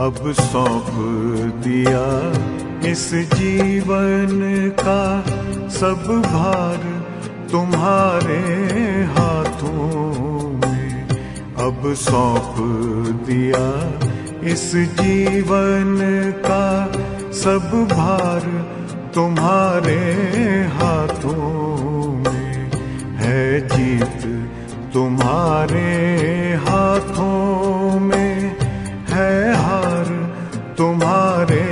अब सौंप दिया इस जीवन का सब भार तुम्हारे हाथों में। अब सौंप दिया इस जीवन का सब भार तुम्हारे हाथों में। है जीत तुम्हारे हाथों में, है हार तुम्हारे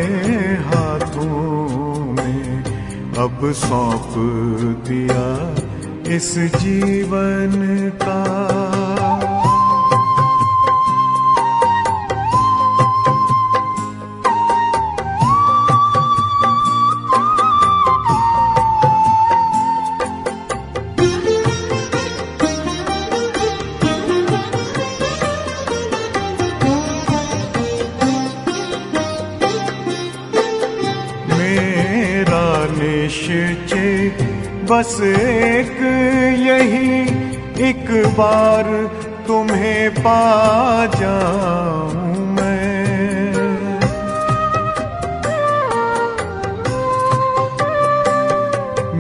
हाथों में। अब सौंप दिया इस जीवन का। निश्चय बस एक यही, एक बार तुम्हें पा जाऊं मैं।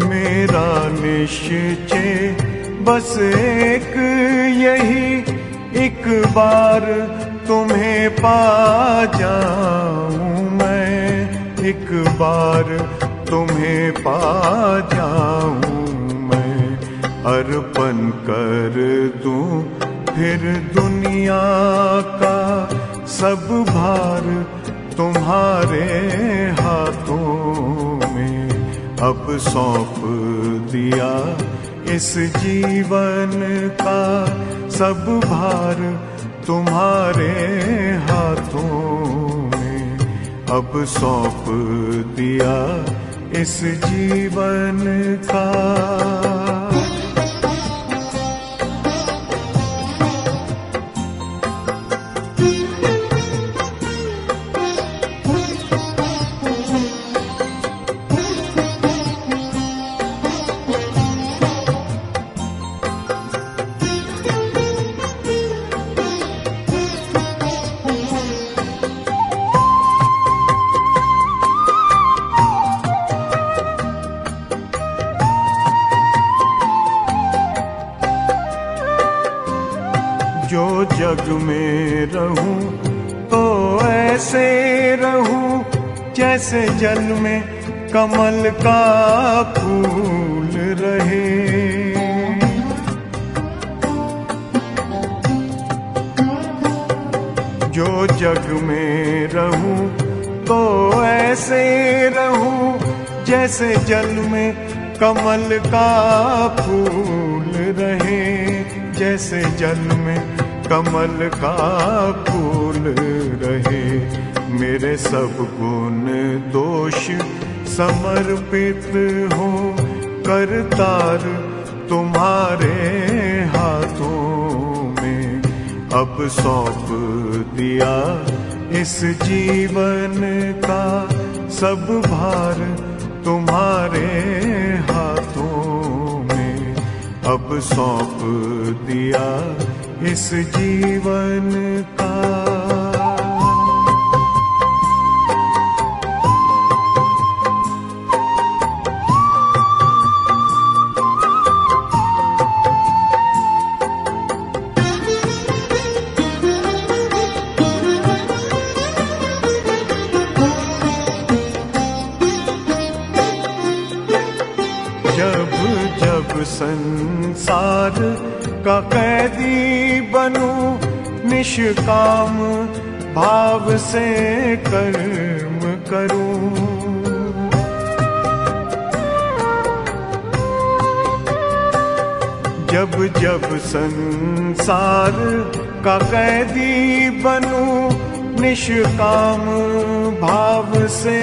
मेरा निश्चय बस एक यही, एक बार तुम्हें पा जाऊं मैं। एक बार तुम्हें पा जाऊं मैं। अर्पण कर दूं फिर दुनिया का सब भार तुम्हारे हाथों में। अब सौंप दिया इस जीवन का सब भार तुम्हारे हाथों में। अब सौंप दिया इस जीवन का। जो जग में रहूं तो ऐसे रहूं जैसे जल में कमल का फूल रहे। जो जग में रहूं तो ऐसे रहूं जैसे जल में कमल का फूल रहे। जैसे जल में कमल का फूल रहे। मेरे सब गुण दोष समर्पित हो करतार तुम्हारे हाथों में। अब सौंप दिया इस जीवन का सब भार तुम्हारे हाथों में। अब सौंप दिया इस जीवन का। जब जब संसार का कैदी बनूं, निष्काम भाव से कर्म करूं। जब जब संसार का कैदी बनूं, निष्काम भाव से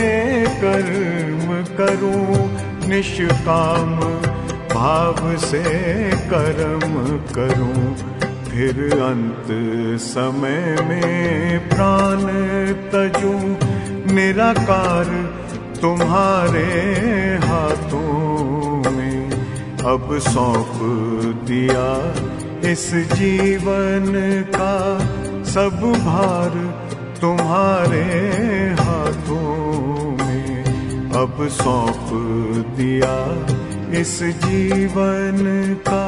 कर्म करूं। निष्काम भाव से कर्म करूं। फिर अंत समय में प्राण तजूं, निराकार तुम्हारे हाथों में। अब सौंप दिया इस जीवन का सब भार तुम्हारे हाथों में अब सौंप दिया इस जीवन का।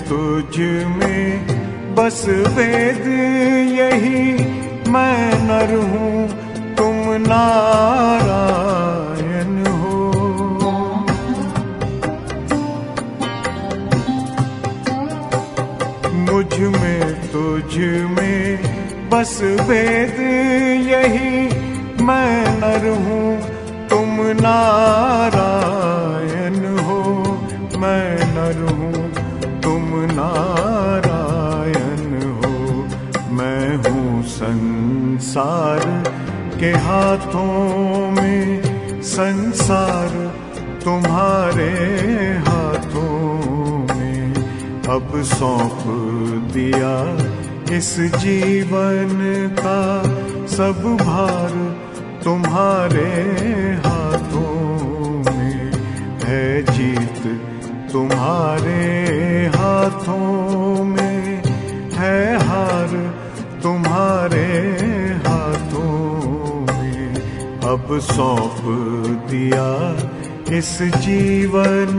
तुझ में बस वेद यही, मैं नर हूँ तुम नारायण हो। मुझ में तुझ में बस वेद यही, मैं नर हूँ तुम नारायण हो। मैं नर हूँ तुम नारायण हो। मैं हूँ संसार के हाथों में, संसार तुम्हारे हाथों में अब सौंप दिया इस जीवन का। सब भार तुम्हारे हाथों में है, जीत तुम्हारे हाथों में है, हार तुम्हारे हाथों में अब सौंप दिया इस जीवन